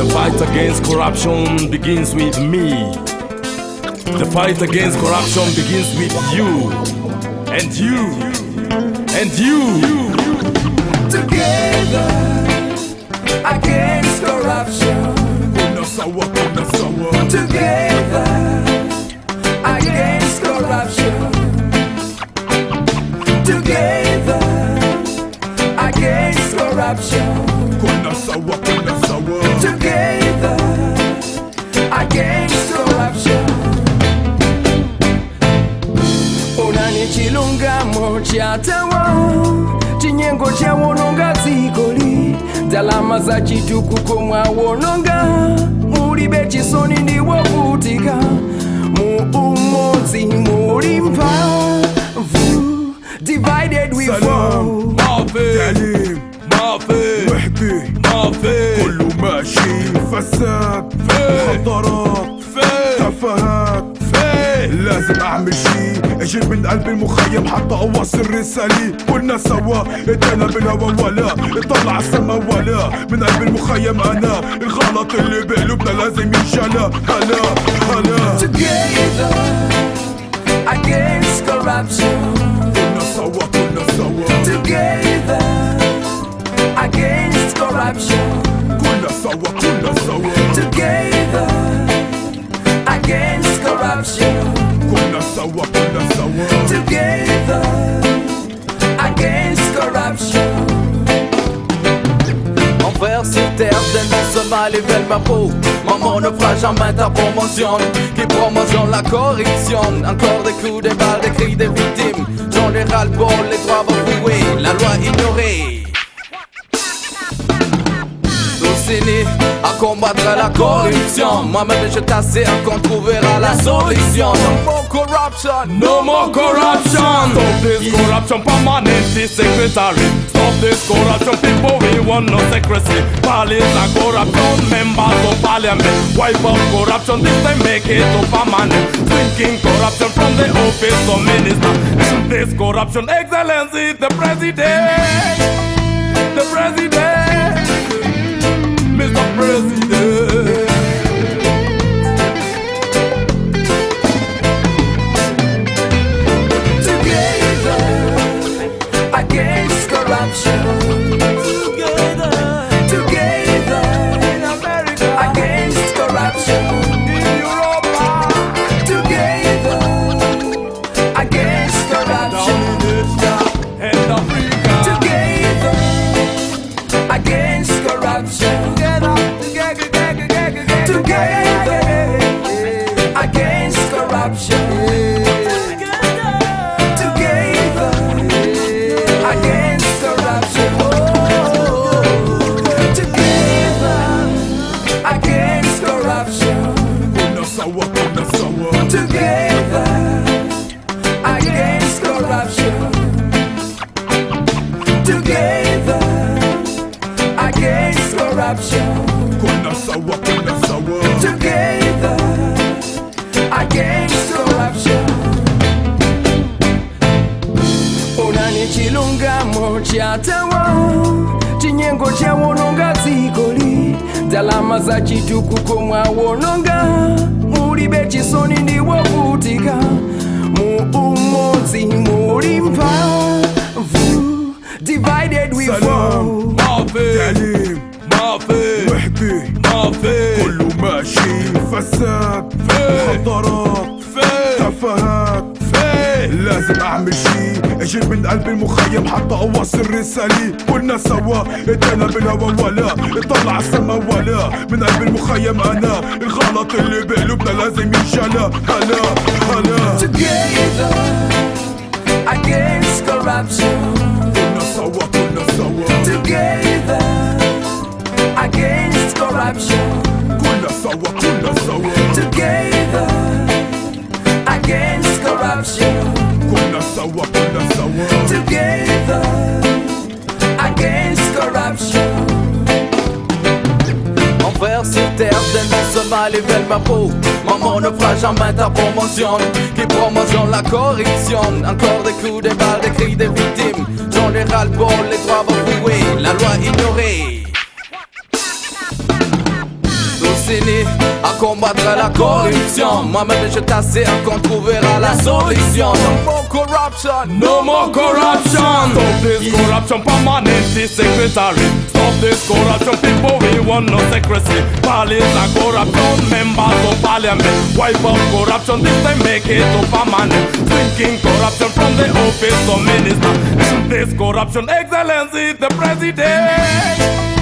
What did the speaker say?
The fight against corruption begins with me. The fight against corruption begins with you. And you. And you. Together against corruption. Together against corruption. Together against corruption. Together against corruption. Onani chilungamo chatawa, chinyengo cha wononga zikoli, dalama za chitukuko mwa wononga, mulibe chisoni ndi wakutika, mu umodzi muri mpavu, divided we fall. تعليم وحدي كله ماشي فساد مخدرات تفاهات لازم اعمل شي اجيب من قلب المخيم حتى اوصل رسالي كلنا سوا ادانا بالهوا ولا اطلع السما ولا من قلب المخيم انا الغلط اللي بقلوبنا لازم ينشال هلا هلا Together against corruption. كلنا سوا Together against corruption. كلنا سوا Together against corruption. كلنا سوا Together against corruption. Envers cette terre dénonce mal et belle ma peau. Maman ne fera jamais ta promotion qui promotionne la corruption. Encore des coups, des balles, des cris des victimes. J'en ai ras-le-bol, les droits bafoués, la loi ignorée. Né à combattre la corruption. Moi-même je t'assure qu'on trouvera la solution. No more corruption. No more corruption. Stop this corruption, permanent secretary. Stop this corruption, people, we want no secrecy. Police and corruption, members of parliament. Wipe out corruption, this time make it to permanent. Drinking corruption from the office of minister. And this corruption, excellency, the president. The president. Mr. President. Together against corruption. Together in America against corruption. In Europe. Together against corruption. And Africa. Together against corruption. Together against corruption. Together against corruption. Together against corruption. Together against corruption. Together against corruption. Together against corruption. Onani chilungamo chatawa, chinyengo cha wononga zikoli, dalama za chitukuko mwa wononga, mulibe chisoni ndi wakutika, mu umodzi muri mpavu, divided we fall. تعليم وحدي كله ماشي فساد مخدرات تفاهات لازم اعمل شي اجيب من قلب المخيم حتى اوصل رسالي كلنا سوا ادانا بالهوا ولا اطلع السما ولا من قلب المخيم انا الغلط اللي بقلوبنا لازم ينشال هلا هلا Together against corruption. كلنا سوا Together against corruption. كلنا سوا Together against corruption. كلنا سوا Together against corruption. Envers cette terre dénonce mal et belle ma peau. Maman ne fera jamais ta promotion qui promotionne la corruption. Encore des coups, des balles, des cris des victimes. J'en ai ras-le-bol, les droits bafoués, la loi ignorée. décennies à combattre la corruption. Moi-même je t'assure qu'on trouvera la solution. No more corruption, No more corruption. Stop this corruption, permanent secretary. Stop this corruption, people, we want no secrecy. Police and corruption, members of parliament. Wipe out corruption, this time make it to permanent. Drinking corruption from the office of minister. End this corruption, excellency, the president.